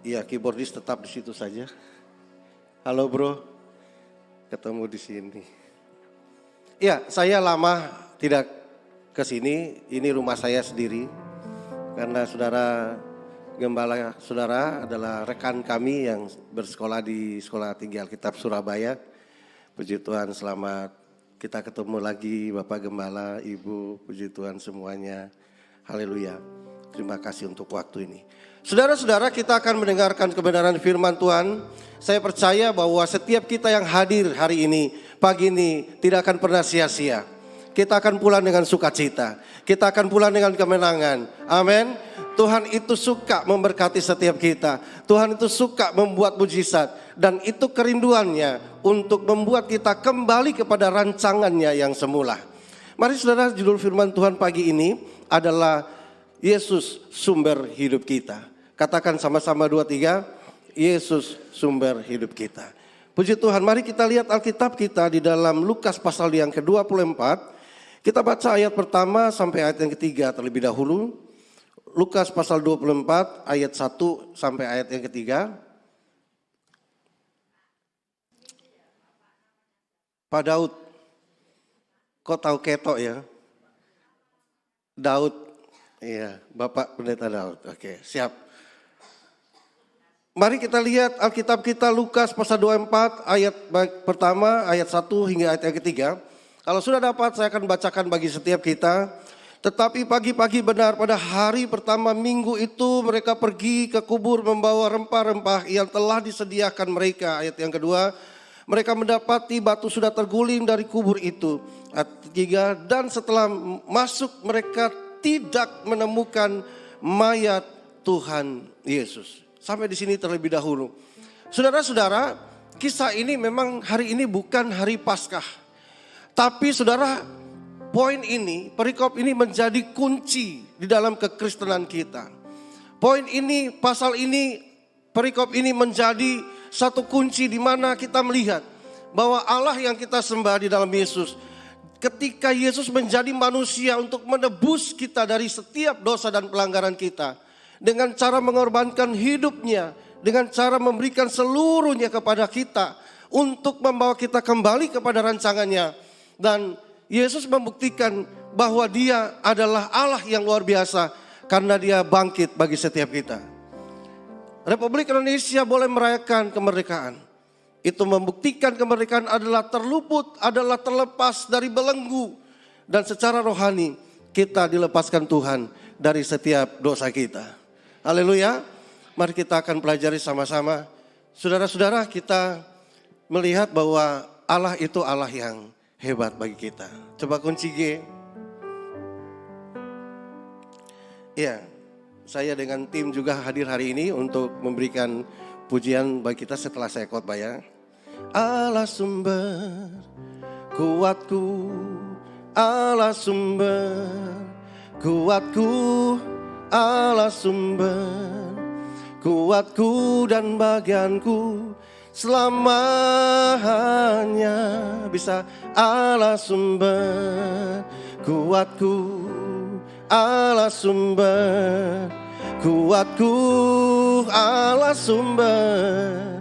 Iya, keyboardis tetap di situ saja. Halo bro, ketemu di sini. Iya, saya lama tidak ke sini. Ini rumah saya sendiri. Karena saudara gembala saudara adalah rekan kami yang bersekolah di Sekolah Tinggi Alkitab Surabaya. Puji Tuhan, selamat kita ketemu lagi Bapak Gembala, Ibu, puji Tuhan semuanya. Haleluya. Terima kasih untuk waktu ini. Saudara-saudara, kita akan mendengarkan kebenaran firman Tuhan. Saya percaya bahwa setiap kita yang hadir hari ini, pagi ini tidak akan pernah sia-sia. Kita akan pulang dengan sukacita. Kita akan pulang dengan kemenangan. Amin. Tuhan itu suka memberkati setiap kita. Tuhan itu suka membuat mujizat. Dan itu kerinduannya untuk membuat kita kembali kepada rancangannya yang semula. Mari saudara, judul firman Tuhan pagi ini adalah Yesus sumber hidup kita. Katakan sama-sama 2, 3, Yesus sumber hidup kita. Puji Tuhan, mari kita lihat Alkitab kita di dalam Lukas pasal yang ke-24. Kita baca ayat pertama sampai ayat yang ketiga terlebih dahulu. Lukas pasal 24 ayat 1 sampai ayat yang ketiga. Pak Daud, kok tahu ketok ya? Daud, iya, Bapak Pendeta Daud. Oke, siap. Mari kita lihat Alkitab kita Lukas pasal 24 ayat pertama, ayat 1 hingga ayat yang ketiga. Kalau sudah dapat saya akan bacakan bagi setiap kita. Tetapi pagi-pagi benar pada hari pertama minggu itu mereka pergi ke kubur membawa rempah-rempah yang telah disediakan mereka. Ayat yang kedua, mereka mendapati batu sudah terguling dari kubur itu. Ayat ketiga, dan setelah masuk mereka tidak menemukan mayat Tuhan Yesus. Sampai di sini terlebih dahulu. Saudara-saudara, kisah ini memang hari ini bukan hari Paskah. Tapi saudara, poin ini, perikop ini menjadi kunci di dalam kekristenan kita. Poin ini, pasal ini, perikop ini menjadi satu kunci di mana kita melihat bahwa Allah yang kita sembah di dalam Yesus, ketika Yesus menjadi manusia untuk menebus kita dari setiap dosa dan pelanggaran kita, dengan cara mengorbankan hidupnya, dengan cara memberikan seluruhnya kepada kita untuk membawa kita kembali kepada rancangannya. Dan Yesus membuktikan bahwa dia adalah Allah yang luar biasa karena dia bangkit bagi setiap kita. Republik Indonesia boleh merayakan kemerdekaan. Itu membuktikan kemerdekaan adalah terluput, adalah terlepas dari belenggu. Dan secara rohani kita dilepaskan Tuhan dari setiap dosa kita. Haleluya. Mari kita akan pelajari sama-sama. Saudara-saudara, kita melihat bahwa Allah itu Allah yang hebat bagi kita. Coba kunci G. Ya, saya dengan tim juga hadir hari ini untuk memberikan pujian bagi kita setelah saya khotbah ya. Allah sumber kuatku, Allah sumber kuatku, Allah sumber kuatku dan bagianku selamanya. Bisa Allah sumber kuatku, Allah sumber kuatku, Allah sumber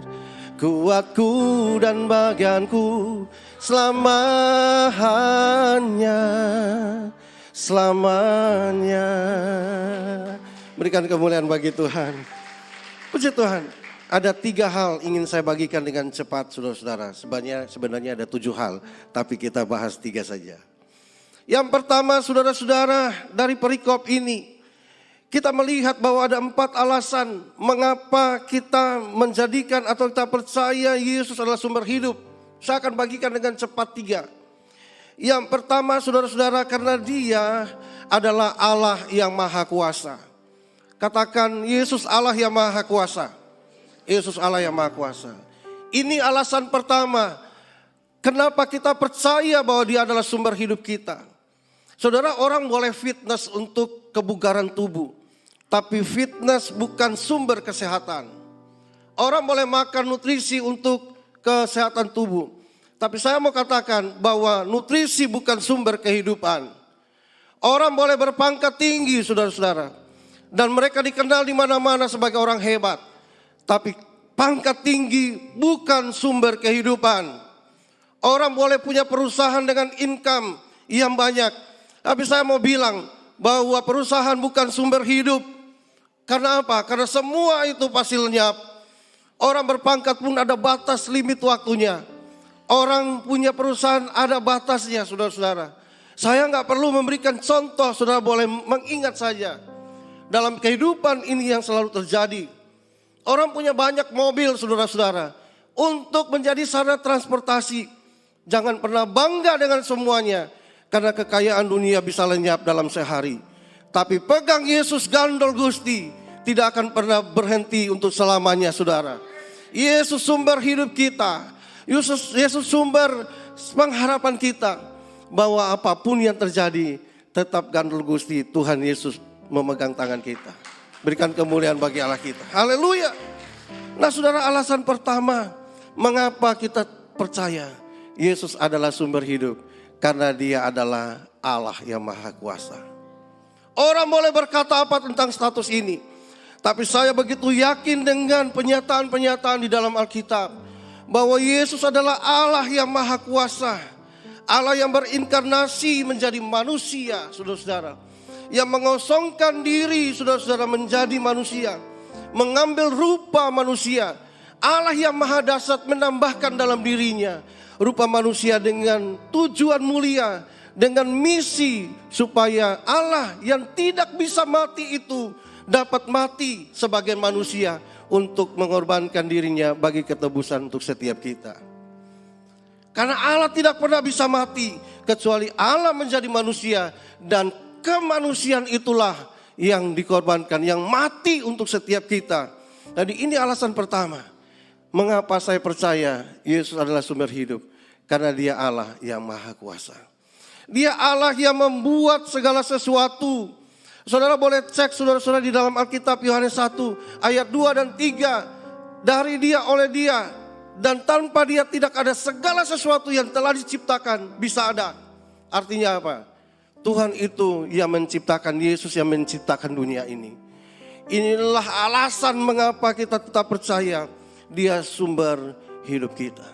kuatku dan bagianku selamanya. Selamanya. Berikan kemuliaan bagi Tuhan. Puji Tuhan. Ada 3 hal ingin saya bagikan dengan cepat saudara-saudara. Sebenarnya ada 7 hal. Tapi kita bahas 3 saja. Yang pertama saudara-saudara, dari perikop ini kita melihat bahwa ada 4 alasan mengapa kita menjadikan atau kita percaya Yesus adalah sumber hidup. Saya akan bagikan dengan cepat 3. Yang pertama saudara-saudara, karena dia adalah Allah yang maha kuasa. Katakan Yesus Allah yang maha kuasa. Yesus Allah yang maha kuasa. Ini alasan pertama kenapa kita percaya bahwa dia adalah sumber hidup kita. Saudara, orang boleh fitness untuk kebugaran tubuh, tapi fitness bukan sumber kesehatan. Orang boleh makan nutrisi untuk kesehatan tubuh, tapi saya mau katakan bahwa nutrisi bukan sumber kehidupan. Orang boleh berpangkat tinggi saudara-saudara, dan mereka dikenal di mana-mana sebagai orang hebat. Tapi pangkat tinggi bukan sumber kehidupan. Orang boleh punya perusahaan dengan income yang banyak. Tapi saya mau bilang bahwa perusahaan bukan sumber hidup. Karena apa? Karena semua itu pasti lenyap. Orang berpangkat pun ada batas limit waktunya. Orang punya perusahaan ada batasnya, saudara-saudara. Saya nggak perlu memberikan contoh, saudara boleh mengingat saja. Dalam kehidupan ini yang selalu terjadi. Orang punya banyak mobil, saudara-saudara, untuk menjadi sarana transportasi. Jangan pernah bangga dengan semuanya, karena kekayaan dunia bisa lenyap dalam sehari. Tapi pegang Yesus gandol Gusti, tidak akan pernah berhenti untuk selamanya, saudara. Yesus sumber hidup kita. Yesus sumber pengharapan kita. Bahwa apapun yang terjadi, tetap gandol Gusti, Tuhan Yesus memegang tangan kita. Berikan kemuliaan bagi Allah kita. Haleluya. Nah, saudara, alasan pertama mengapa kita percaya Yesus adalah sumber hidup, karena Dia adalah Allah yang Maha Kuasa. Orang boleh berkata apa tentang status ini, tapi saya begitu yakin dengan penyataan-penyataan di dalam Alkitab bahwa Yesus adalah Allah yang Maha Kuasa, Allah yang berinkarnasi menjadi manusia, saudara-saudara. Yang mengosongkan diri, saudara-saudara, menjadi manusia, mengambil rupa manusia. Allah yang maha dahsyat menambahkan dalam dirinya rupa manusia dengan tujuan mulia, dengan misi supaya Allah yang tidak bisa mati itu dapat mati sebagai manusia untuk mengorbankan dirinya bagi ketebusan untuk setiap kita. Karena Allah tidak pernah bisa mati kecuali Allah menjadi manusia, dan kemanusiaan itulah yang dikorbankan, yang mati untuk setiap kita. Jadi ini alasan pertama mengapa saya percaya Yesus adalah sumber hidup, karena Dia Allah yang Maha Kuasa. Dia Allah yang membuat segala sesuatu. Saudara boleh cek, saudara-saudara, di dalam Alkitab Yohanes 1 ayat 2 dan 3. Dari Dia, oleh Dia, dan tanpa Dia tidak ada segala sesuatu yang telah diciptakan bisa ada. Artinya apa? Tuhan itu yang menciptakan, Yesus yang menciptakan dunia ini. Inilah alasan mengapa kita tetap percaya Dia sumber hidup kita.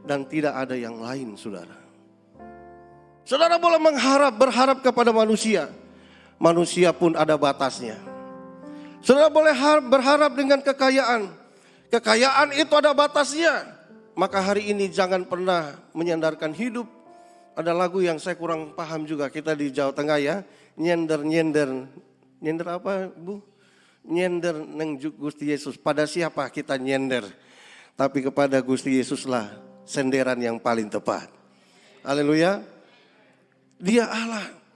Dan tidak ada yang lain, saudara. Saudara boleh berharap kepada manusia. Manusia pun ada batasnya. Saudara boleh berharap dengan kekayaan. Kekayaan itu ada batasnya. Maka hari ini jangan pernah menyandarkan hidup. Ada lagu yang saya kurang paham juga, kita di Jawa Tengah ya. Nyender apa, Bu? Nyender neng Gusti Yesus. Pada siapa kita nyender? Tapi kepada Gusti Yesuslah senderan yang paling tepat. Haleluya. Dia Allah.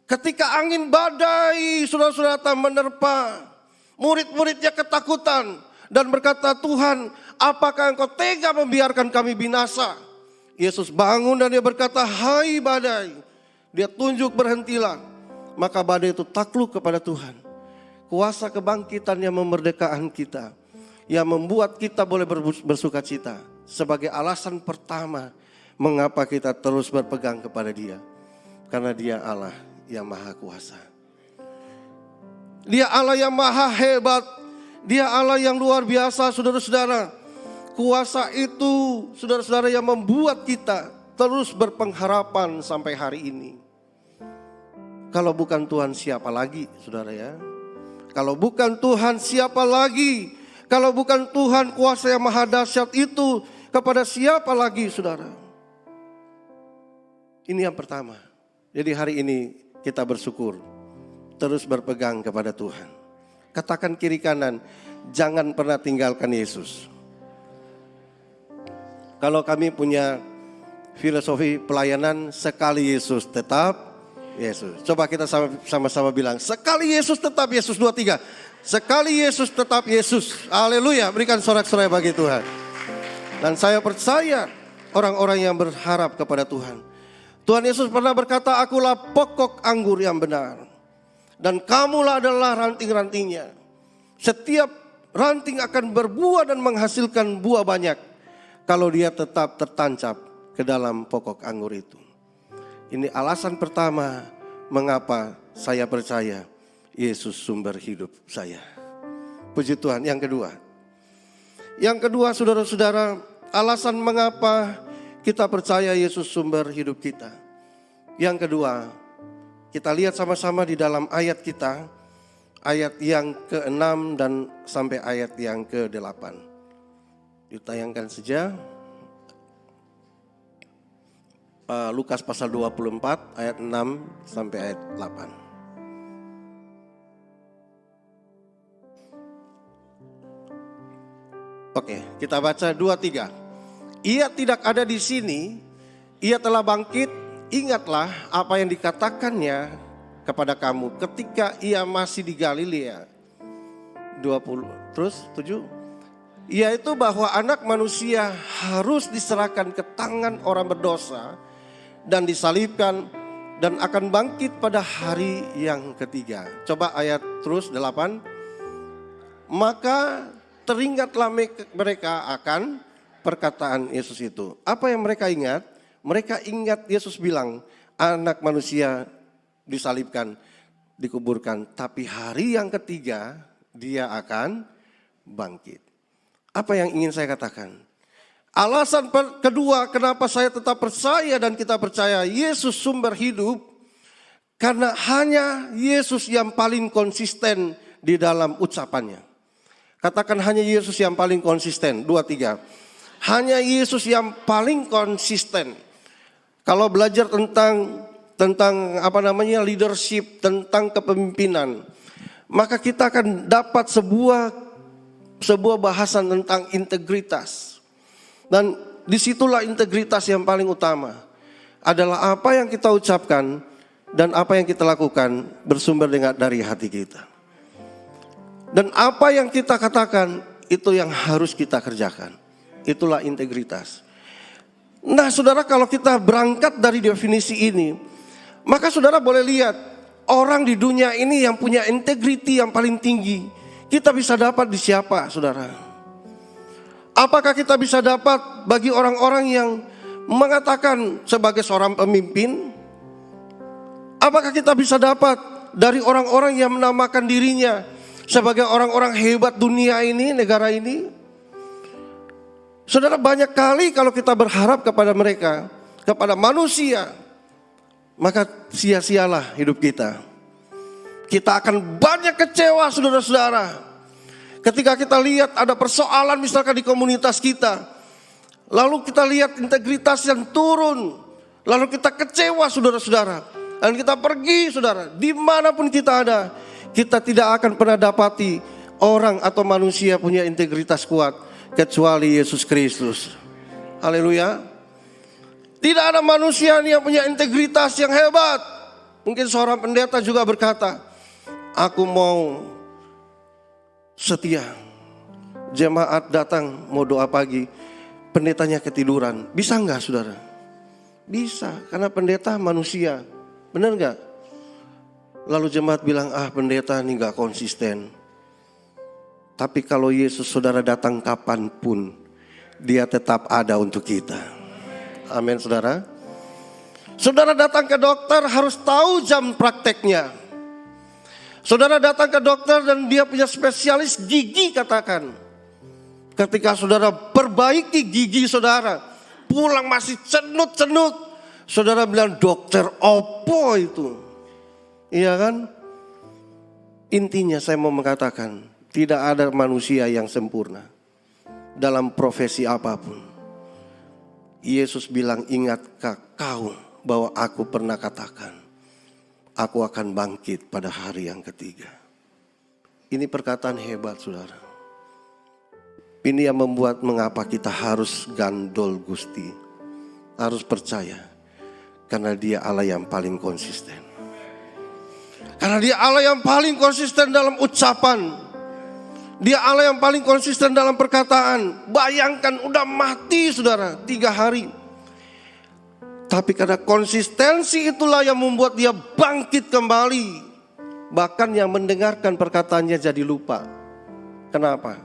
Ketika angin badai, saudara-saudara, menerpa, murid-muridnya ketakutan dan berkata, Tuhan, apakah Engkau tega membiarkan kami binasa? Yesus bangun dan Dia berkata, hai badai. Dia tunjuk berhentilah. Maka badai itu takluk kepada Tuhan. Kuasa kebangkitan yang memerdekakan kita, yang membuat kita boleh bersuka cita. Sebagai alasan pertama mengapa kita terus berpegang kepada Dia. Karena Dia Allah yang Maha Kuasa. Dia Allah yang maha hebat. Dia Allah yang luar biasa, saudara-saudara. Kuasa itu, saudara-saudara, yang membuat kita terus berpengharapan sampai hari ini. Kalau bukan Tuhan siapa lagi, saudara ya? Kalau bukan Tuhan siapa lagi? Kalau bukan Tuhan kuasa yang maha dahsyat itu, kepada siapa lagi, saudara? Ini yang pertama. Jadi hari ini kita bersyukur, terus berpegang kepada Tuhan. Katakan kiri kanan, jangan pernah tinggalkan Yesus. Kalau kami punya filosofi pelayanan, sekali Yesus tetap Yesus. Coba kita sama-sama bilang, sekali Yesus tetap Yesus. 2, 3. Sekali Yesus tetap Yesus. Haleluya, berikan sorak-sorai bagi Tuhan. Dan saya percaya orang-orang yang berharap kepada Tuhan. Tuhan Yesus pernah berkata, akulah pokok anggur yang benar. Dan kamulah adalah ranting-rantingnya. Setiap ranting akan berbuah dan menghasilkan buah banyak kalau dia tetap tertancap ke dalam pokok anggur itu. Ini alasan pertama mengapa saya percaya Yesus sumber hidup saya. Puji Tuhan. Yang kedua, Yang kedua, saudara-saudara, alasan mengapa kita percaya Yesus sumber hidup kita. Yang kedua, kita lihat sama-sama di dalam ayat kita, ayat yang ke-6 dan sampai ayat yang ke-8. Ditayangkan saja. Lukas pasal 24 ayat 6 sampai ayat 8. Oke, kita baca 2-3. Ia tidak ada di sini, ia telah bangkit. Ingatlah apa yang dikatakannya kepada kamu ketika ia masih di Galilea. 20, terus 7. Yaitu bahwa anak manusia harus diserahkan ke tangan orang berdosa dan disalibkan dan akan bangkit pada hari yang ketiga. Coba ayat terus 8. Maka teringatlah mereka akan perkataan Yesus itu. Apa yang mereka ingat? Mereka ingat Yesus bilang, anak manusia disalibkan, dikuburkan. Tapi hari yang ketiga dia akan bangkit. Apa yang ingin saya katakan? Alasan kedua kenapa saya tetap percaya dan kita percaya Yesus sumber hidup. Karena hanya Yesus yang paling konsisten di dalam ucapannya. Katakan hanya Yesus yang paling konsisten. 2-3. Hanya Yesus yang paling konsisten. Kalau belajar tentang leadership, tentang kepemimpinan, maka kita akan dapat sebuah bahasan tentang integritas. Dan disitulah integritas yang paling utama. Adalah apa yang kita ucapkan dan apa yang kita lakukan bersumber dari hati kita. Dan apa yang kita katakan itu yang harus kita kerjakan. Itulah integritas. Nah saudara, kalau kita berangkat dari definisi ini, maka saudara boleh lihat orang di dunia ini yang punya integriti yang paling tinggi, kita bisa dapat di siapa saudara? Apakah kita bisa dapat bagi orang-orang yang mengatakan sebagai seorang pemimpin? Apakah kita bisa dapat dari orang-orang yang menamakan dirinya sebagai orang-orang hebat dunia ini, negara ini? Saudara, banyak kali kalau kita berharap kepada mereka, kepada manusia, maka sia-sialah hidup kita. Kita akan banyak kecewa saudara-saudara. Ketika kita lihat ada persoalan misalkan di komunitas kita, lalu kita lihat integritas yang turun, lalu kita kecewa saudara-saudara. Dan kita pergi saudara, dimanapun kita ada, kita tidak akan pernah dapati orang atau manusia punya integritas kuat kecuali Yesus Kristus. Haleluya. Tidak ada manusia yang punya integritas yang hebat. Mungkin seorang pendeta juga berkata, aku mau setia. Jemaat datang mau doa pagi, pendetanya ketiduran. Bisa enggak saudara? Bisa, karena pendeta manusia. Benar enggak? Lalu jemaat bilang, pendeta ini gak konsisten. Tapi kalau Yesus saudara datang kapanpun, dia tetap ada untuk kita. Amin saudara. Saudara datang ke dokter harus tahu jam prakteknya. Saudara datang ke dokter dan dia punya spesialis gigi katakan. Ketika saudara perbaiki gigi saudara, pulang masih cenut-cenut. Saudara bilang, dokter opo itu? Iya kan? Intinya saya mau mengatakan, tidak ada manusia yang sempurna dalam profesi apapun. Yesus bilang, ingatkah kau bahwa aku pernah katakan, aku akan bangkit pada hari yang ketiga. Ini perkataan hebat saudara. Ini yang membuat mengapa kita harus gandol Gusti, harus percaya, karena dia Allah yang paling konsisten. Karena dia Allah yang paling konsisten dalam ucapan. Dia Allah yang paling konsisten dalam perkataan. Bayangkan udah mati saudara 3 hari. Tapi karena konsistensi itulah yang membuat dia bangkit kembali. Bahkan yang mendengarkan perkataannya jadi lupa. Kenapa?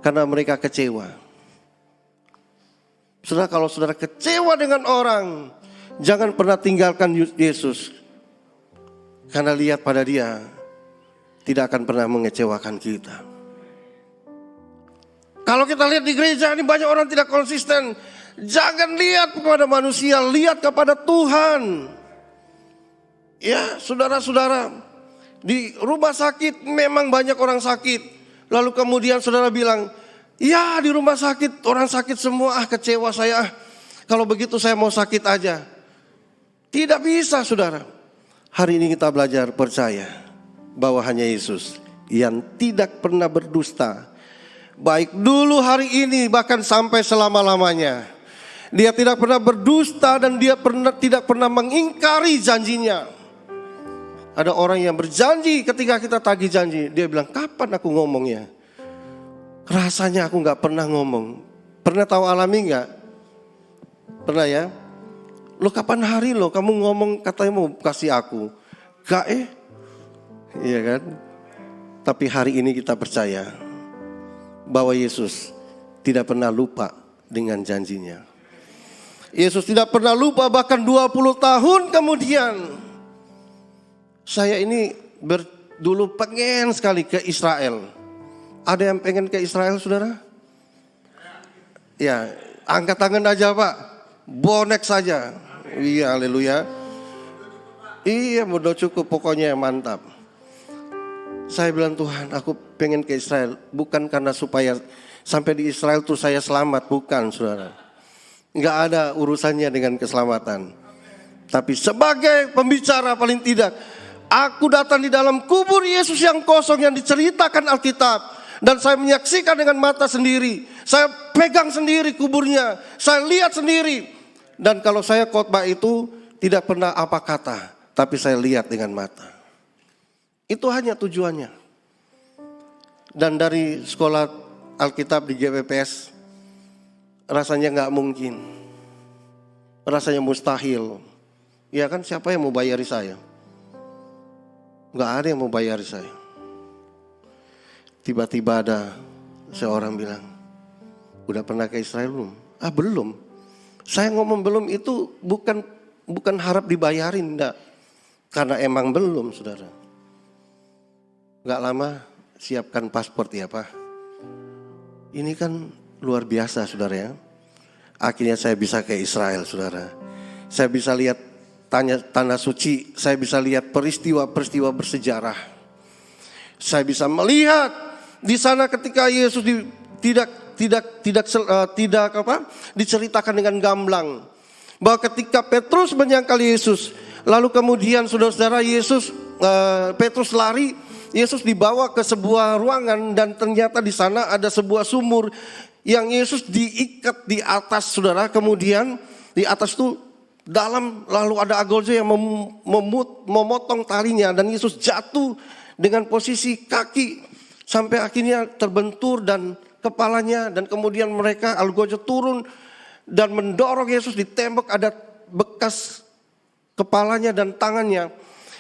Karena mereka kecewa. Saudara, kalau saudara kecewa dengan orang, jangan pernah tinggalkan Yesus. Karena lihat pada dia, tidak akan pernah mengecewakan kita. Kalau kita lihat di gereja ini banyak orang tidak konsisten. Jangan lihat kepada manusia, lihat kepada Tuhan. Ya, saudara-saudara, di rumah sakit memang banyak orang sakit. Lalu kemudian saudara bilang, ya di rumah sakit orang sakit semua, kecewa saya. Kalau begitu saya mau sakit aja. Tidak bisa saudara. Hari ini kita belajar percaya bahwa hanya Yesus yang tidak pernah berdusta. Baik dulu, hari ini, bahkan sampai selama-lamanya. Dia tidak pernah berdusta dan dia tidak pernah mengingkari janjinya. Ada orang yang berjanji, ketika kita tagih janji, dia bilang, kapan aku ngomongnya? Rasanya aku gak pernah ngomong. Pernah tahu alami gak? Pernah ya? Lo kapan hari lo kamu ngomong katanya mau kasih aku? Gak iya kan? Tapi hari ini kita percaya bahwa Yesus tidak pernah lupa dengan janjinya. Yesus tidak pernah lupa, bahkan 20 tahun kemudian. Saya ini dulu pengen sekali ke Israel. Ada yang pengen ke Israel saudara? Ya, angkat tangan aja Pak. Bonek saja. Iya, haleluya. Iya, udah cukup, pokoknya mantap. Saya bilang, Tuhan, aku pengen ke Israel. Bukan karena supaya sampai di Israel tuh saya selamat, bukan saudara. Enggak ada urusannya dengan keselamatan. Tapi sebagai pembicara paling tidak, aku datang di dalam kubur Yesus yang kosong yang diceritakan Alkitab. Dan saya menyaksikan dengan mata sendiri. Saya pegang sendiri kuburnya. Saya lihat sendiri. Dan kalau saya khotbah itu tidak pernah apa kata, tapi saya lihat dengan mata. Itu hanya tujuannya. Dan dari sekolah Alkitab di GWPS, rasanya gak mungkin. Rasanya mustahil. Ya kan, siapa yang mau bayari saya? Gak ada yang mau bayari saya. Tiba-tiba ada seorang bilang, udah pernah ke Israel belum? Belum. Saya ngomong belum itu bukan harap dibayarin, enggak. Karena emang belum saudara. Gak lama siapkan paspor ya Pak. Ini kan luar biasa saudara ya. Akhirnya saya bisa ke Israel saudara. Saya bisa lihat tanah suci. Saya bisa lihat peristiwa-peristiwa bersejarah. Saya bisa melihat di sana ketika Yesus tidak diceritakan dengan gamblang. Bahwa ketika Petrus menyangkal Yesus, lalu kemudian saudara-saudara Petrus lari, Yesus dibawa ke sebuah ruangan dan ternyata di sana ada sebuah sumur yang Yesus diikat di atas saudara. Kemudian di atas itu dalam, lalu ada agoljo yang memotong talinya dan Yesus jatuh dengan posisi kaki sampai akhirnya terbentur dan kepalanya, dan kemudian mereka algojo turun dan mendorong Yesus di tembok, ada bekas kepalanya dan tangannya.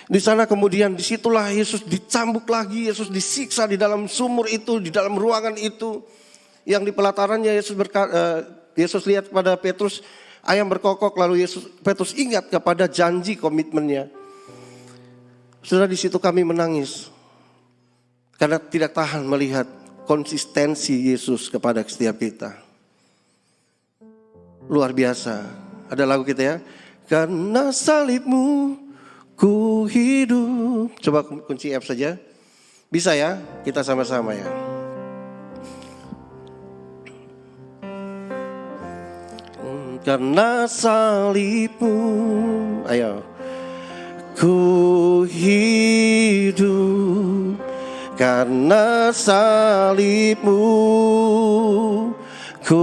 Di sana kemudian disitulah Yesus dicambuk lagi, Yesus disiksa di dalam sumur itu, di dalam ruangan itu. Yang di pelatarannya Yesus lihat pada Petrus, ayam berkokok, lalu Petrus ingat kepada janji komitmennya. Saudara, di situ kami menangis karena tidak tahan melihat konsistensi Yesus kepada setiap kita. Luar biasa. Ada lagu kita ya. Karena salibmu ku hidup. Coba kunci F saja. Bisa ya? Kita sama-sama ya. Karena salibmu, ayo. Ku hidup karena salibmu, ku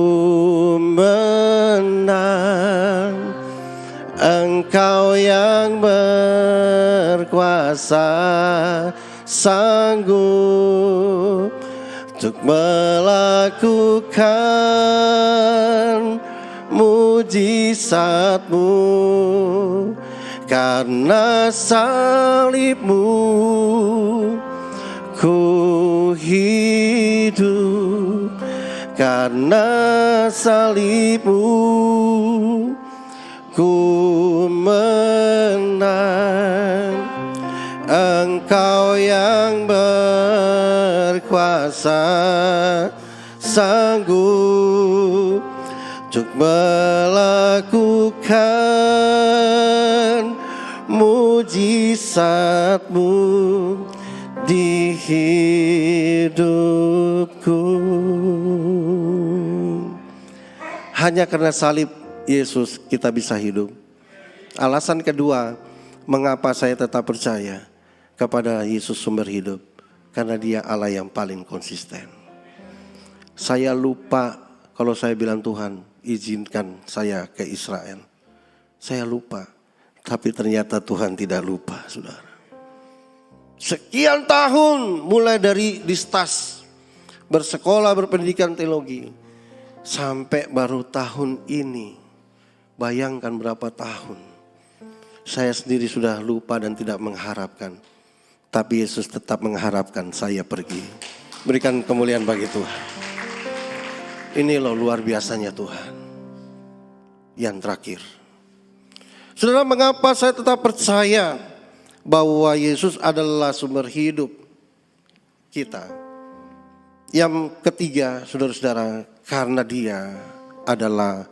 menang. Engkau yang berkuasa, sanggup untuk melakukan mujizatmu. Karena salibmu, ku hidup. Karena salibmu, ku menang. Engkau yang berkuasa, sanggup untuk melakukan mujizat-Mu di hidupku. Hanya karena salib Yesus kita bisa hidup. Alasan kedua, mengapa saya tetap percaya kepada Yesus sumber hidup? Karena Dia Allah yang paling konsisten. Saya lupa kalau saya bilang, Tuhan izinkan saya ke Israel. Saya lupa, tapi ternyata Tuhan tidak lupa, saudara. Sekian tahun mulai dari distas, bersekolah, berpendidikan teologi, sampai baru tahun ini. Bayangkan berapa tahun. Saya sendiri sudah lupa dan tidak mengharapkan. Tapi Yesus tetap mengharapkan saya pergi. Berikan kemuliaan bagi Tuhan. Ini loh luar biasanya Tuhan. Yang terakhir. Saudara, mengapa saya tetap percaya bahwa Yesus adalah sumber hidup kita? Yang ketiga, saudara-saudara, karena Dia adalah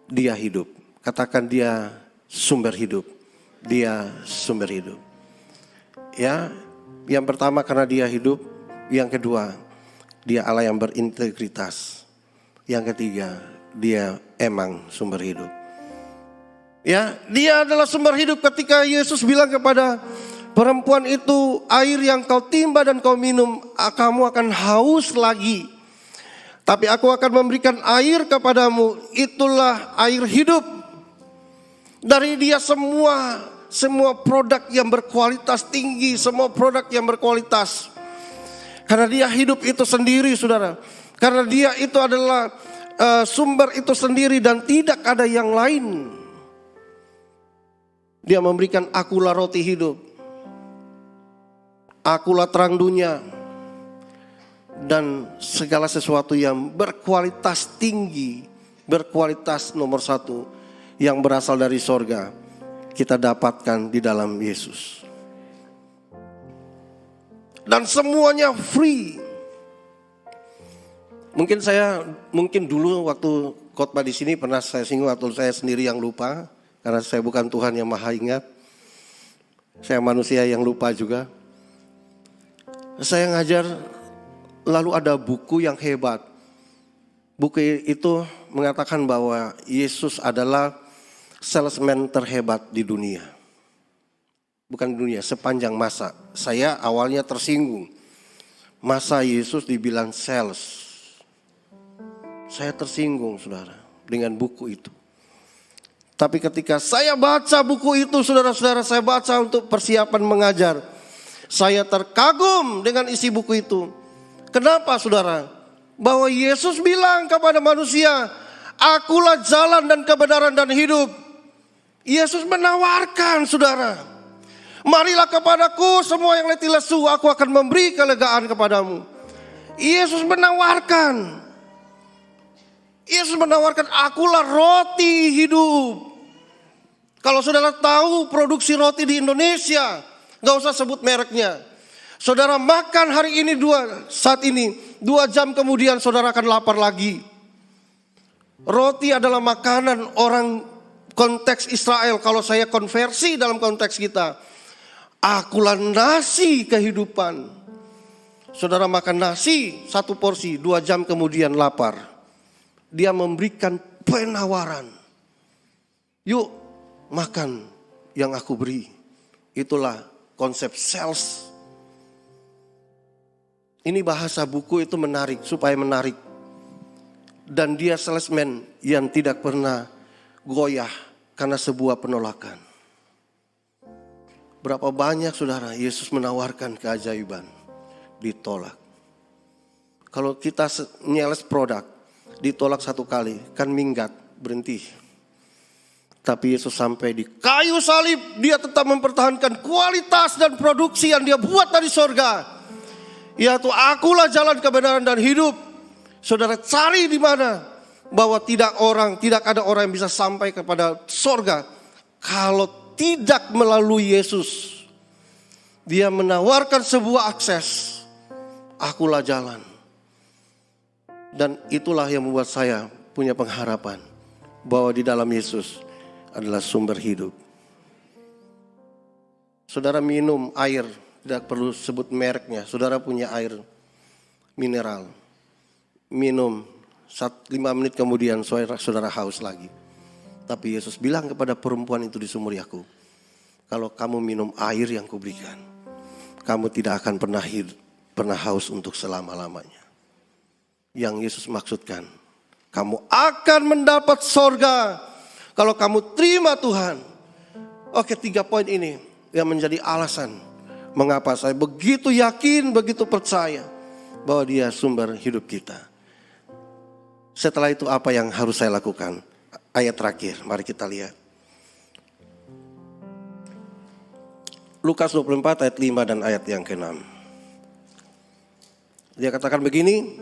Dia hidup. Katakan Dia sumber hidup. Dia sumber hidup. Ya, yang pertama karena Dia hidup, yang kedua Dia Allah yang berintegritas, yang ketiga Dia emang sumber hidup. Ya, Dia adalah sumber hidup. Ketika Yesus bilang kepada perempuan itu, air yang kau timba dan kau minum, kamu akan haus lagi. Tapi aku akan memberikan air kepadamu, itulah air hidup. Dari Dia semua produk yang berkualitas tinggi, semua produk yang berkualitas. Karena Dia hidup itu sendiri, saudara. Karena Dia itu adalah sumber itu sendiri dan tidak ada yang lain. Dia memberikan akulah roti hidup, akulah terang dunia, dan segala sesuatu yang berkualitas tinggi, berkualitas nomor satu, yang berasal dari sorga, kita dapatkan di dalam Yesus. Dan semuanya free. Mungkin dulu waktu khotbah di sini pernah saya singgung atau saya sendiri yang lupa. Karena saya bukan Tuhan yang maha ingat. Saya manusia yang lupa juga. Saya ngajar, lalu ada buku yang hebat. Buku itu mengatakan bahwa Yesus adalah salesman terhebat di dunia. Bukan di dunia, sepanjang masa. Saya awalnya tersinggung. Masa Yesus dibilang sales? Saya tersinggung, saudara, dengan buku itu. Tapi ketika saya baca buku itu, saudara-saudara, saya baca untuk persiapan mengajar, saya terkagum dengan isi buku itu. Kenapa, saudara? Bahwa Yesus bilang kepada manusia, akulah jalan dan kebenaran dan hidup. Yesus menawarkan, saudara, marilah kepadaku semua yang letih lesu, aku akan memberi kelegaan kepadamu. Yesus menawarkan. Yesus menawarkan, akulah roti hidup. Kalau saudara tahu produksi roti di Indonesia, gak usah sebut mereknya. Saudara makan hari ini saat ini, 2 jam kemudian saudara akan lapar lagi. Roti adalah makanan orang konteks Israel. Kalau saya konversi dalam konteks kita, akulah nasi kehidupan. Saudara makan nasi 1 porsi, 2 jam kemudian lapar. Dia memberikan penawaran. Yuk makan yang aku beri. Itulah konsep sales. Ini bahasa buku itu menarik, supaya menarik. Dan dia salesman yang tidak pernah goyah karena sebuah penolakan. Berapa banyak, saudara, Yesus menawarkan keajaiban, ditolak. Kalau kita nyales produk, ditolak 1 kali, kan minggat, berhenti. Tapi Yesus sampai di kayu salib, Dia tetap mempertahankan kualitas dan produksi yang Dia buat dari sorga. Yaitu akulah jalan kebenaran dan hidup. Saudara cari di mana bahwa tidak ada orang yang bisa sampai kepada sorga kalau tidak melalui Yesus. Dia menawarkan sebuah akses. Akulah jalan. Dan itulah yang membuat saya punya pengharapan bahwa di dalam Yesus adalah sumber hidup. Saudara minum air, tidak perlu sebut mereknya. Saudara punya air mineral, minum 5 menit kemudian saudara haus lagi. Tapi Yesus bilang kepada perempuan itu di sumur Yakub, kalau kamu minum air yang kuberikan, kamu tidak akan pernah haus untuk selama-lamanya. Yang Yesus maksudkan, kamu akan mendapat sorga kalau kamu terima Tuhan. Oke, 3 poin ini yang menjadi alasan mengapa saya begitu yakin, begitu percaya bahwa Dia sumber hidup kita. Setelah itu apa yang harus saya lakukan? Ayat terakhir, mari kita lihat. Lukas 24 ayat 5 dan ayat yang ke-6. Dia katakan begini,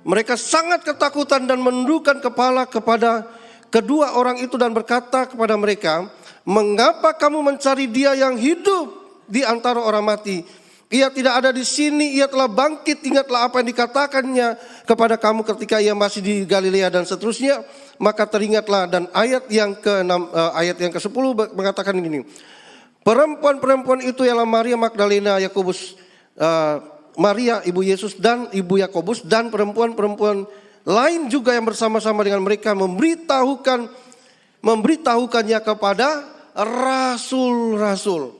mereka sangat ketakutan dan menundukkan kepala kepada kedua orang itu dan berkata kepada mereka, mengapa kamu mencari Dia yang hidup di antara orang mati? Ia tidak ada di sini, Ia telah bangkit. Ingatlah apa yang dikatakannya kepada kamu ketika Ia masih di Galilea dan seterusnya. Maka teringatlah, dan ayat yang ke-10 mengatakan begini. Perempuan-perempuan itu ialah Maria Magdalena, Yakobus, Maria ibu Yesus dan ibu Yakobus, dan perempuan-perempuan lain juga yang bersama-sama dengan mereka memberitahukannya kepada rasul-rasul.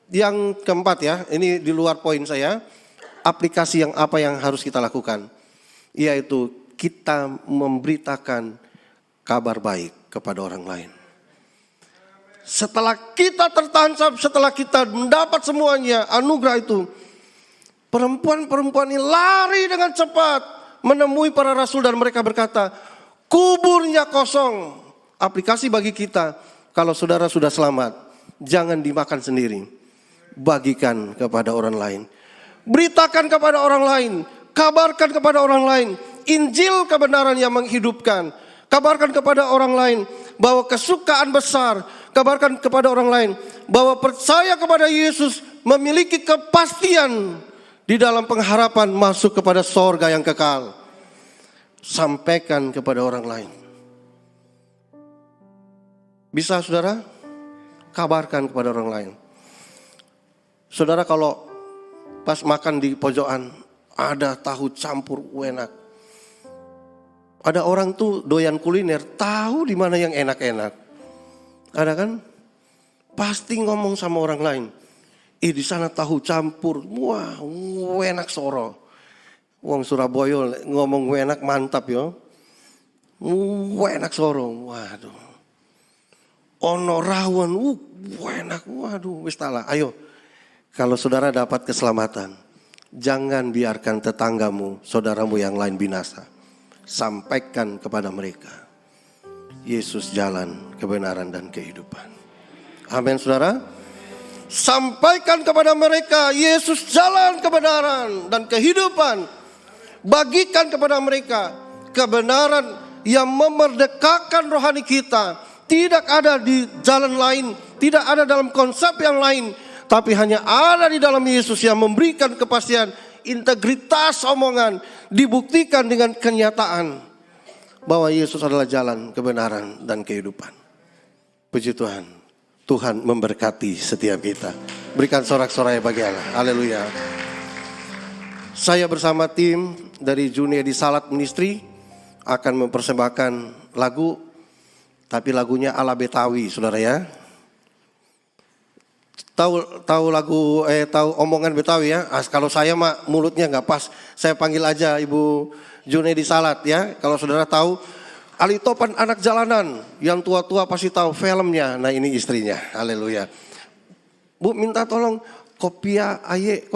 Yang keempat ya, ini di luar poin saya, aplikasi apa yang harus kita lakukan, yaitu kita memberitakan kabar baik kepada orang lain. Setelah kita tertancap, setelah kita mendapat semuanya anugerah itu, perempuan-perempuan ini lari dengan cepat menemui para rasul dan mereka berkata, kuburnya kosong. Aplikasi bagi kita, kalau saudara sudah selamat, jangan dimakan sendiri, bagikan kepada orang lain. Beritakan kepada orang lain, kabarkan kepada orang lain, Injil kebenaran yang menghidupkan. Kabarkan kepada orang lain bahwa kesukaan besar. Kabarkan kepada orang lain bahwa percaya kepada Yesus memiliki kepastian di dalam pengharapan masuk kepada sorga yang kekal. Sampaikan kepada orang lain. Bisa saudara? Kabarkan kepada orang lain. Saudara kalau pas makan di pojokan ada tahu campur enak. Ada orang tuh doyan kuliner, tahu di mana yang enak-enak. Ada kan? Pasti ngomong sama orang lain. Di sana tahu campur, wah, enak soro. Wong Surabaya ngomong enak mantap yo. Enak soro, waduh. Ono rawon, enak, waduh, wis talah. Ayo, kalau saudara dapat keselamatan, jangan biarkan tetanggamu, saudaramu yang lain binasa. Sampaikan kepada mereka, Yesus jalan, kebenaran dan kehidupan. Amin saudara. Sampaikan kepada mereka, Yesus jalan, kebenaran dan kehidupan. Bagikan kepada mereka kebenaran yang memerdekakan rohani kita. Tidak ada di jalan lain, tidak ada dalam konsep yang lain, tapi hanya ada di dalam Yesus yang memberikan kepastian. Integritas omongan dibuktikan dengan kenyataan bahwa Yesus adalah jalan, kebenaran dan kehidupan. Puji Tuhan, Tuhan memberkati setiap kita. Berikan sorak-sorai bagi Allah. Haleluya. Saya bersama tim dari Junaidi Salat Ministry akan mempersembahkan lagu, tapi lagunya ala Betawi, saudara ya. Tahu lagu tahu omongan Betawi ya. Kalau saya mah mulutnya nggak pas, saya panggil aja Ibu Junaidi Salat ya. Kalau saudara tahu Ali Topan anak jalanan, yang tua-tua pasti tahu filmnya. Nah ini istrinya, haleluya. Bu minta tolong kopi aye.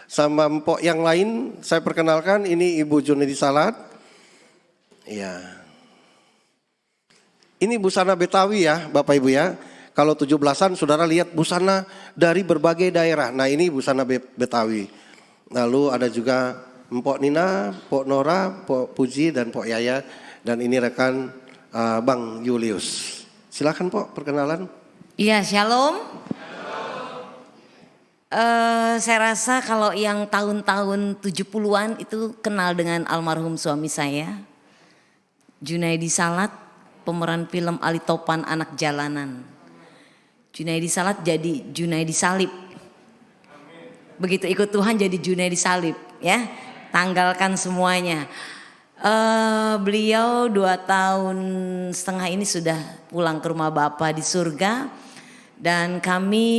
Sama empok yang lain saya perkenalkan, ini Ibu Junaidi Salat. Ya. Ini busana Betawi ya Bapak Ibu ya. Kalau 17-an saudara lihat busana dari berbagai daerah. Nah ini busana Betawi. Lalu ada juga Mpok Nina, Pok Nora, Pok Puji dan Pok Yaya. Dan ini rekan Bang Julius. Silakan Pok perkenalan. Iya, shalom. Saya rasa kalau yang tahun-tahun 70-an itu kenal dengan almarhum suami saya, Junaidi Salat, pemeran film Ali Topan Anak Jalanan. Junaidi Salat jadi Junaidi Salib. Begitu ikut Tuhan jadi Junaidi Salib, ya. Tanggalkan semuanya. Beliau 2 tahun setengah ini sudah pulang ke rumah Bapa di surga, dan kami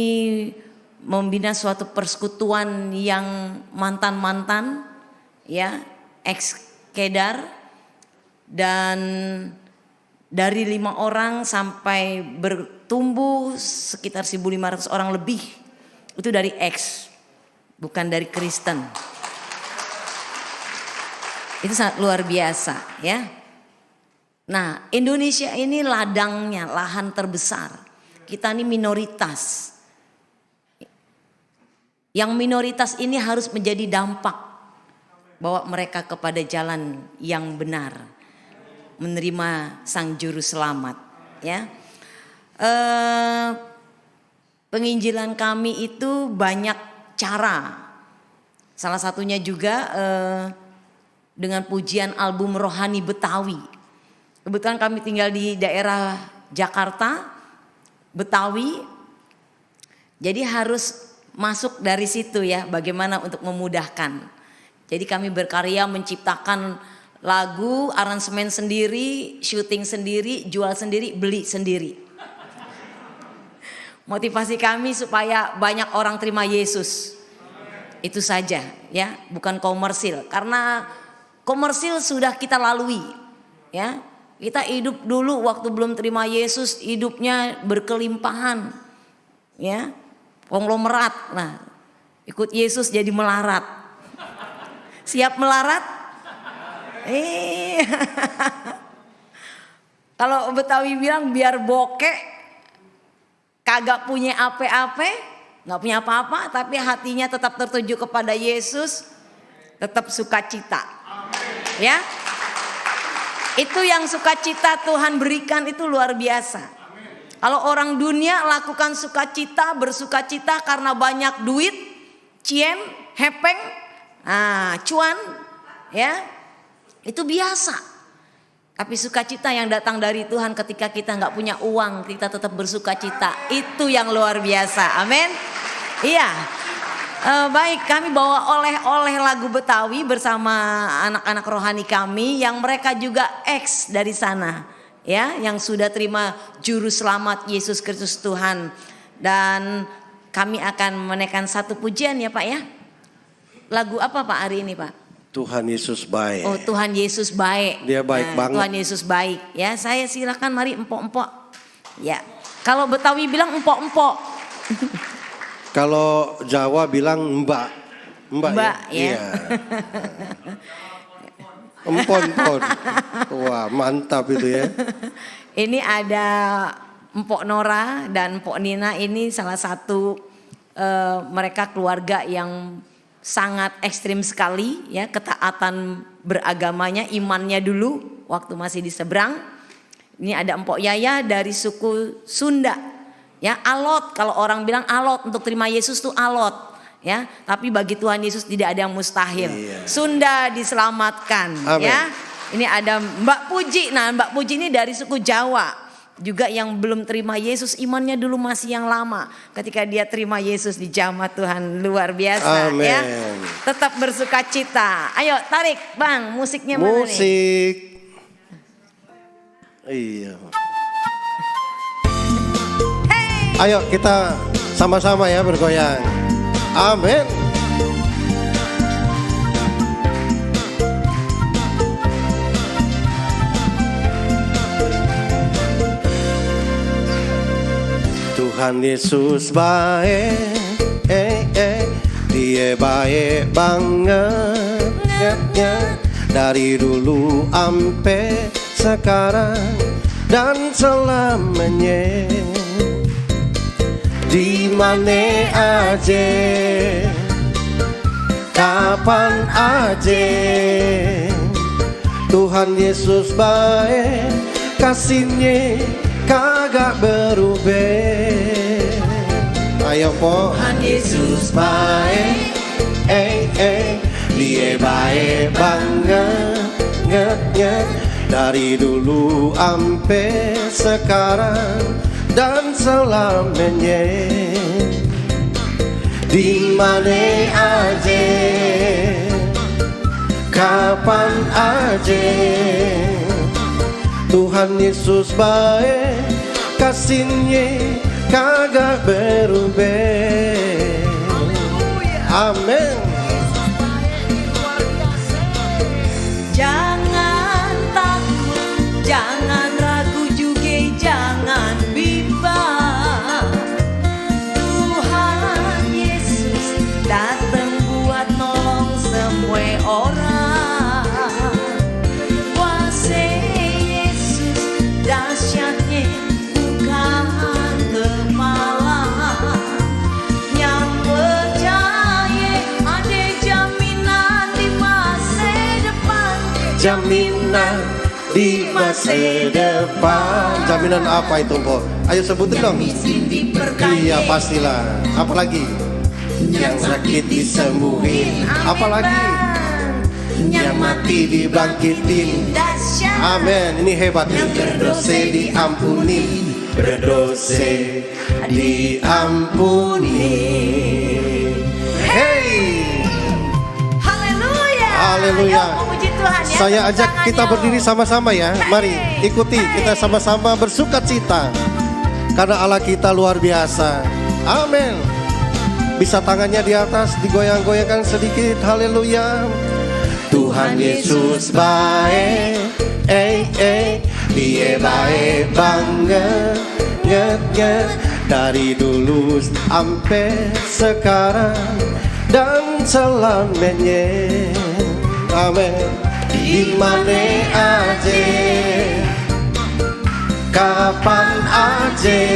membina suatu persekutuan yang mantan-mantan, ya, ex-Kedar, dan dari 5 orang sampai bertumbuh sekitar 1.500 orang lebih. Itu dari ex, bukan dari Kristen. Itu sangat luar biasa, ya. Nah, Indonesia ini ladangnya, lahan terbesar. Kita ini minoritas. Yang minoritas ini harus menjadi dampak, bawa mereka kepada jalan yang benar, menerima Sang Juru Selamat, ya. Penginjilan kami itu banyak cara. Salah satunya juga dengan pujian album Rohani Betawi. Kebetulan kami tinggal di daerah Jakarta, Betawi. Jadi harus masuk dari situ, ya, bagaimana untuk memudahkan. Jadi kami berkarya menciptakan lagu, aransemen sendiri, syuting sendiri, jual sendiri, beli sendiri. Motivasi kami supaya banyak orang terima Yesus. Itu saja, ya, bukan komersil. Karena komersil sudah kita lalui, ya. Kita hidup dulu waktu belum terima Yesus, hidupnya berkelimpahan, ya. Konglomerat. Nah, ikut Yesus jadi melarat. Siap melarat? Kalau Betawi bilang biar bokek, kagak punya apa-apa, nggak punya apa-apa, tapi hatinya tetap tertuju kepada Yesus, tetap sukacita. Ya, itu yang sukacita Tuhan berikan, itu luar biasa. Kalau orang dunia lakukan sukacita, bersukacita karena banyak duit, cien, hepeng, cuan, ya, itu biasa. Tapi sukacita yang datang dari Tuhan ketika kita nggak punya uang, kita tetap bersukacita, itu yang luar biasa. Amin. Iya. Baik, kami bawa oleh-oleh lagu Betawi bersama anak-anak rohani kami yang mereka juga ex dari sana, ya, yang sudah terima Juru Selamat Yesus Kristus Tuhan. Dan kami akan menaikkan satu pujian, ya Pak, ya. Lagu apa Pak hari ini Pak? Tuhan Yesus baik. Oh, Tuhan Yesus baik. Dia baik banget. Tuhan Yesus baik, ya. Saya silakan, mari empok-empok. Ya. Kalau Betawi bilang empok-empok. Kalau Jawa bilang mbak. Mbak, ya. Iya. Empon-pon. Wah, mantap itu, ya. Ini ada Empok Nora dan Empok Nina, ini salah satu mereka keluarga yang sangat ekstrim sekali, ya, ketaatan beragamanya, imannya dulu waktu masih di seberang. Ini ada Empok Yaya dari suku Sunda. Ya, alot, kalau orang bilang alot, untuk terima Yesus tuh alot, ya. Tapi bagi Tuhan Yesus tidak ada yang mustahil. Iya. Sunda diselamatkan. Amen. Ya. Ini ada Mbak Puji. Nah, Mbak Puji ini dari suku Jawa, juga yang belum terima Yesus, imannya dulu masih yang lama. Ketika dia terima Yesus dijamah Tuhan, luar biasa. Amen. Ya. Tetap bersukacita. Ayo tarik Bang, musiknya mana nih? Musik. Iya. Ayo kita sama-sama, ya, bergoyang. Amin. Tuhan Yesus baik, Dia baik banget, ya. Dari dulu sampai sekarang dan selamanya. Di mana aja, kapan aja, Tuhan Yesus baik, kasihnya kagak berubah. Ayo po. Tuhan Yesus Baik, dia baik banget, dari dulu sampai sekarang dan selamanya. Di mana aja, kapan aja, Tuhan Yesus baik, kasihnya kagak berubah. Amin. Jangan takut, jangan ragu juga, jangan bimbang. Tuhan Yesus datang buat nolong semua orang. Kuasa Yesus dahsyatnya bukan kepala. Yang percaya ada jaminan di masa depan. Jaminan di masa depan. Jaminan apa itu, Po? Ayo sebutin dong. Miskin diberkati. Iya pastilah. Apalagi? Yang sakit disembuhin. Apalagi? Yang mati dibangkitin. Dahsyat. Amin. Ini hebat. Yang berdosa diampuni, berdosa diampuni. Hey. Haleluya. Haleluya. Yuk, memuji Tuhan ya. Saya Tepuk ajak tangan kita yuk. berdiri sama-sama ya. Mari ikuti kita sama-sama bersuka cita. Karena Allah kita luar biasa. Amin. Bisa tangannya di atas, digoyang-goyangkan sedikit. Haleluya. Tuhan Yesus baik, dia baik banget, dari dulu sampai sekarang dan selamanya. Amin. Di mana aja, kapan aja,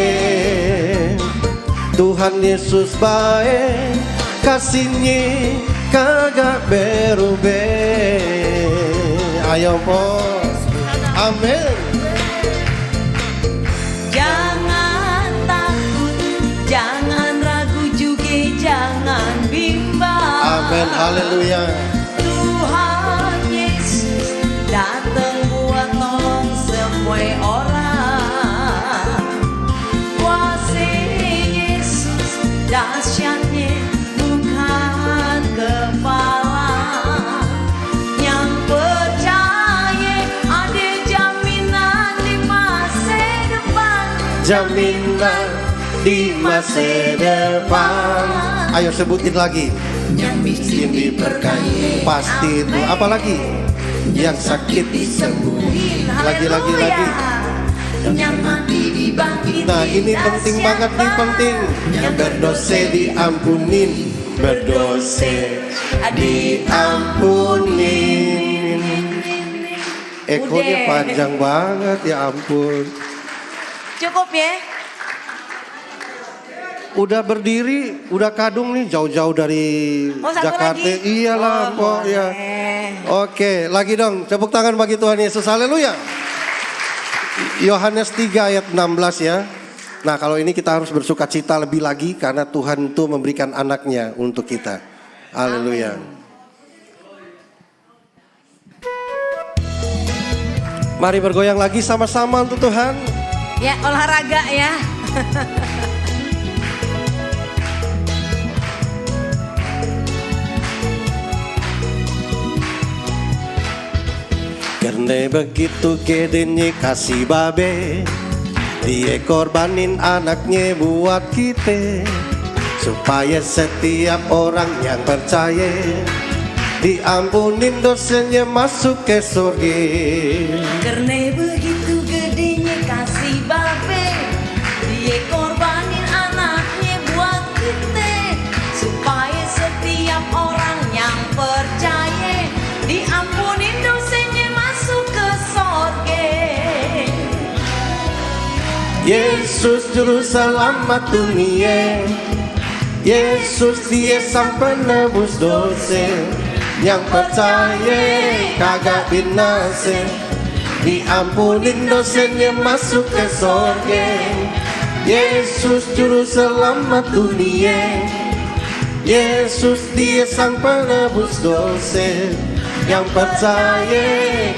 Tuhan Yesus baik, kasihnya kagak berubah. Ayo po. Amin. Jangan takut, jangan ragu juga, jangan bimbang. Amin. Haleluya. Tuhan Yesus datang buat nolong semua orang. Kuasa Yesus dahsyatnya bukan kepala. Yang percaya ada jaminan di masa depan. Jaminan di masa depan. Ayo sebutin lagi. Yang miskin Diberkati pasti itu. Apalagi? Yang sakit disembuhin. Lagi. Yang mati dibangkitin. Nah ini penting banget nih, penting. Yang berdosa diampunin, berdosa diampunin. Ekonya Udah. panjang banget, ya ampun. Cukup ya. Udah berdiri, udah kadung nih jauh-jauh dari Oh, satu Jakarta. lagi? Iyalah, Oh, Po ya. boleh. Oke, lagi dong. Tepuk tangan bagi Tuhan Yesus. Haleluya. Yohanes 3 ayat 16 ya. Nah, kalau ini kita harus bersuka cita lebih lagi karena Tuhan itu memberikan anaknya untuk kita. Haleluya. Mari bergoyang lagi sama-sama untuk Tuhan. Ya, olahraga ya. Karena begitu gedenya kasih babe, dia korbanin anaknya buat kita, supaya setiap orang yang percaya diampunin dosanya masuk ke surga. Karena begitu gedenya kasih babe, dia korbanin anaknya buat kita, supaya setiap orang yang percaya diampunin dosanya masuk ke sorga. Yesus juru selamat dunia, Yesus dia sang penebus dosa, yang percaya kagak binasa, diampunin dosanya masuk ke sorga. Yesus juru selamat dunia. Yesus dia sang penebus dosa. Yang percaya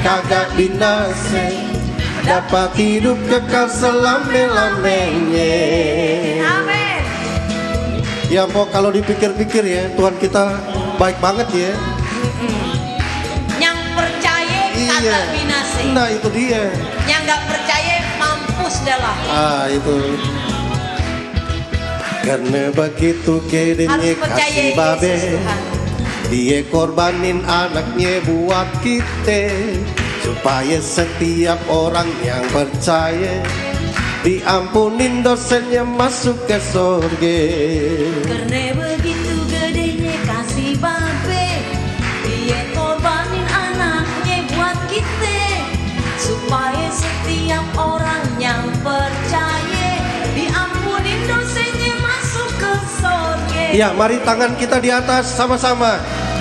kagak binasa, dapat hidup kekal selama-lamanya. Amin. Ya Mpok, kalau dipikir-pikir ya, Tuhan kita baik banget ya. Yang percaya kagak binasa. Nah itu dia. Yang gak percaya mampus dah lah. Itu. Karena begitu gedenya Harus percaya kasih Yesus, babe, Tuhan. dia korbanin anaknya buat kita, supaya setiap orang yang percaya diampunin dosanya masuk ke surga. Karena begitu gedenya kasih babe, dia korbanin anaknya buat kita, supaya setiap orang yang percaya diampunin dosanya masuk ke surga. Ya, mari tangan kita di atas sama-sama.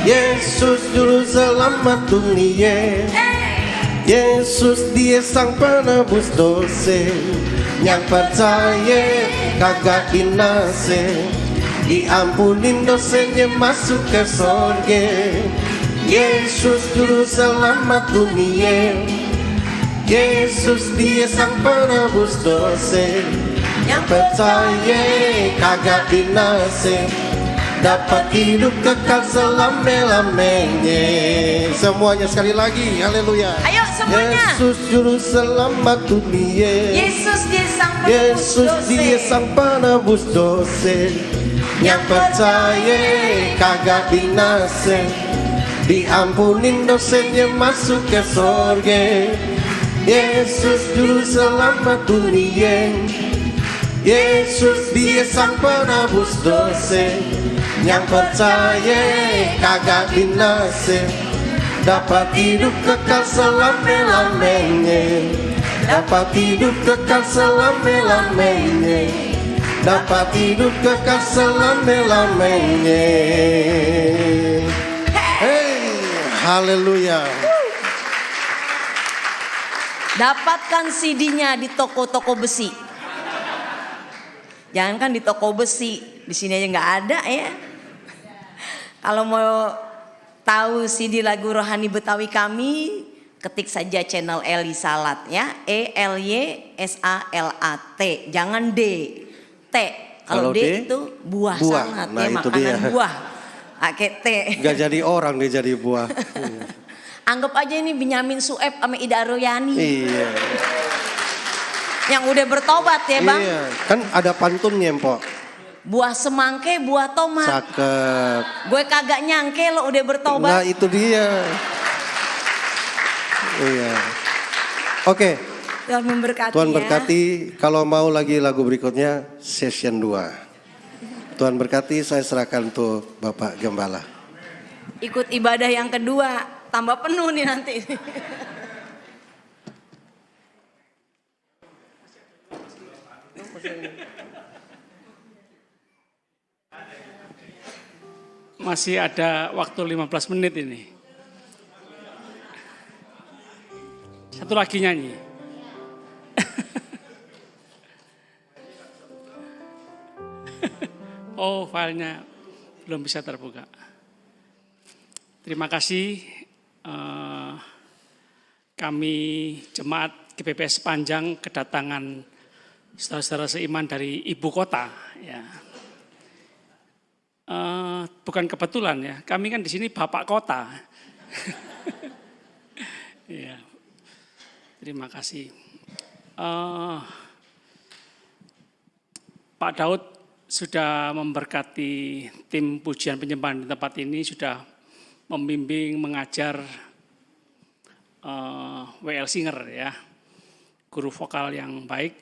Yesus juru selamat dunia. Yesus dia sang penebus dosa. Yang percaya kagak binasa, diampunin dosanya masuk ke surga. Yesus juru selamat dunia. Yesus dia sang penebus dosa. Yang percaya kagak binasa, dapat hidup kekal selama-lamanya. Semuanya sekali lagi, haleluya. Ayo semuanya. Yesus juru selamat dunia. Yesus dia sang penebus Yesus dosa. dia sang penebus dosa. Yang percaya kagak binasa, diampunin dosanya masuk ke surga. Yesus juru selamat dunia. Yesus dia sang penebus dosa. Yang percaya kagak binasa, dapat hidup kekal selama-lamanya. Dapat hidup kekal selama-lamanya. Dapat hidup kekal selama-lamanya. Hey, haleluya. Dapatkan CD-nya di toko-toko besi. Jangan kan di toko besi, di sini aja nggak ada ya. Kalau mau tahu CD lagu rohani Betawi kami, ketik saja channel Eli Salat ya, ELYSALAT, jangan D, T. Kalau D itu buah salad nah ya, itu makanan dia. buah. Pakai T. Gak jadi orang dia jadi buah. Anggap aja ini Benyamin Sueb sama Ida Royani. Iya. Yang udah bertobat ya Bang. Iya, kan ada pantunnya Mpok. Buah semangke, buah tomat. Cakep. Gue kagak nyangke lo udah bertobat. Nah itu dia. Iya. Oke. Tuhan memberkati. Tuhan ya. berkati. Kalau mau lagi lagu berikutnya session 2. Tuhan berkati, saya serahkan untuk Bapak Gembala. Ikut ibadah yang kedua, tambah penuh nih nanti. Masih ada waktu 15 menit ini. Satu lagi nyanyi. Oh, filenya belum bisa terbuka. Terima kasih kami jemaat GPPS Panjang kedatangan saudara-saudara seiman dari ibu kota. Ya. Bukan kebetulan ya, kami kan di sini bapak kota. Ya. Terima kasih. Pak Daud sudah memberkati tim pujian penyembahan di tempat ini, sudah membimbing, mengajar WL Singer ya, guru vokal yang baik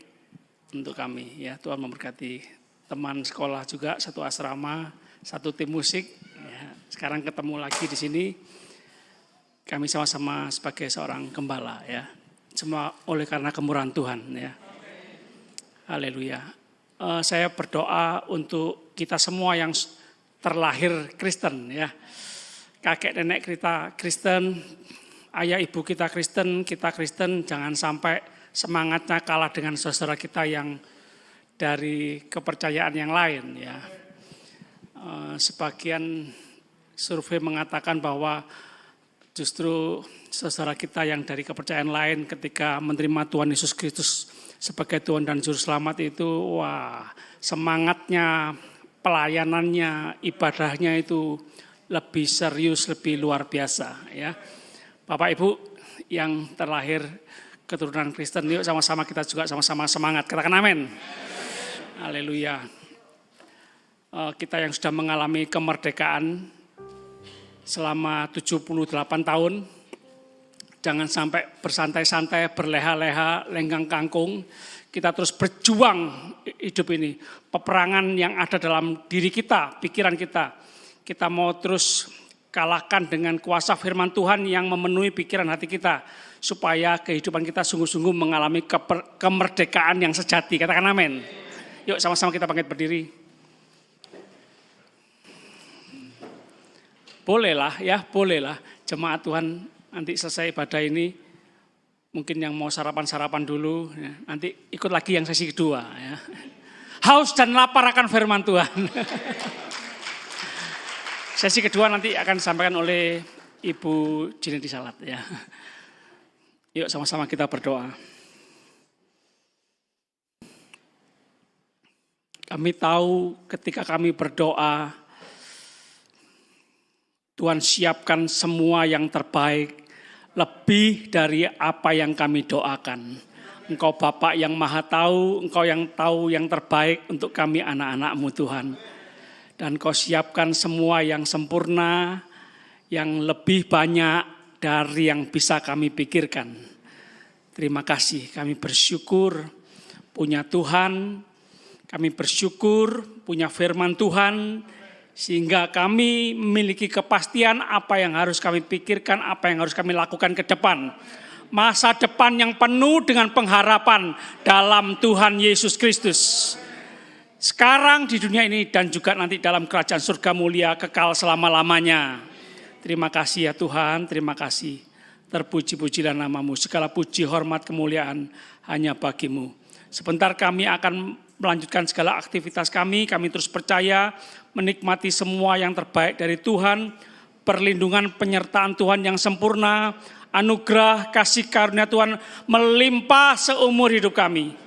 untuk kami ya. Tuhan memberkati teman sekolah juga, satu asrama, satu tim musik. Ya. Sekarang ketemu lagi di sini, kami sama-sama sebagai seorang gembala ya. Semua oleh karena kemurahan Tuhan ya. Haleluya. Saya berdoa untuk kita semua yang terlahir Kristen ya. Kakek nenek kita Kristen, ayah ibu kita Kristen, jangan sampai semangatnya kalah dengan saudara kita yang dari kepercayaan yang lain ya. Sebagian survei mengatakan bahwa justru saudara kita yang dari kepercayaan lain ketika menerima Tuhan Yesus Kristus sebagai Tuhan dan Juru Selamat itu, wah, semangatnya, pelayanannya, ibadahnya itu lebih serius, lebih luar biasa ya. Bapak Ibu yang terlahir keturunan Kristen, yuk sama-sama kita juga sama-sama semangat. Katakan amin. Haleluya. Kita yang sudah mengalami kemerdekaan selama 78 tahun, jangan sampai bersantai-santai, berleha-leha, lenggang kangkung. Kita terus berjuang hidup ini. Peperangan yang ada dalam diri kita, pikiran kita. Kita mau terus kalahkan dengan kuasa firman Tuhan yang memenuhi pikiran hati kita. Supaya kehidupan kita sungguh-sungguh mengalami kemerdekaan yang sejati. Katakan amin. Yuk sama-sama kita bangkit berdiri. Bolehlah ya, bolehlah. Jemaat Tuhan nanti selesai ibadah ini, mungkin yang mau sarapan-sarapan dulu, ya, nanti ikut lagi yang sesi kedua. Ya. Haus dan lapar akan firman Tuhan. Sesi kedua nanti akan disampaikan oleh Ibu Jinedi Salat. Ya. Yuk sama-sama kita berdoa. Kami tahu ketika kami berdoa, Tuhan siapkan semua yang terbaik, lebih dari apa yang kami doakan. Engkau Bapa yang Maha Tahu, Engkau yang tahu yang terbaik untuk kami anak-anak-Mu Tuhan. Dan Kau siapkan semua yang sempurna, yang lebih banyak dari yang bisa kami pikirkan. Terima kasih, kami bersyukur punya Tuhan, kami bersyukur punya firman Tuhan, sehingga kami memiliki kepastian apa yang harus kami pikirkan, apa yang harus kami lakukan ke depan. Masa depan yang penuh dengan pengharapan dalam Tuhan Yesus Kristus. Sekarang di dunia ini dan juga nanti dalam kerajaan surga mulia kekal selama-lamanya. Terima kasih ya Tuhan, terima kasih. Terpuji-pujilah nama-Mu, segala puji, hormat, kemuliaan hanya bagi-Mu. Sebentar kami akan melanjutkan segala aktivitas kami terus percaya menikmati semua yang terbaik dari Tuhan, perlindungan penyertaan Tuhan yang sempurna, anugerah kasih karunia Tuhan melimpah seumur hidup kami.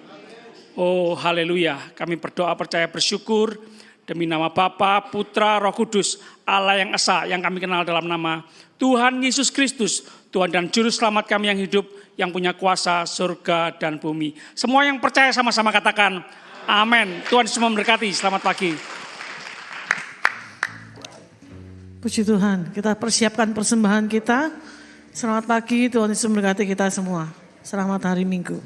Oh haleluya, kami berdoa percaya bersyukur demi nama Bapa, Putra, Roh Kudus, Allah yang esa yang kami kenal dalam nama Tuhan Yesus Kristus, Tuhan dan Juru Selamat kami yang hidup, yang punya kuasa surga dan bumi. Semua yang percaya sama-sama katakan amin. Tuhan Yesus memberkati. Selamat pagi. Puji Tuhan, kita persiapkan persembahan kita. Selamat pagi, Tuhan Yesus memberkati kita semua. Selamat hari Minggu.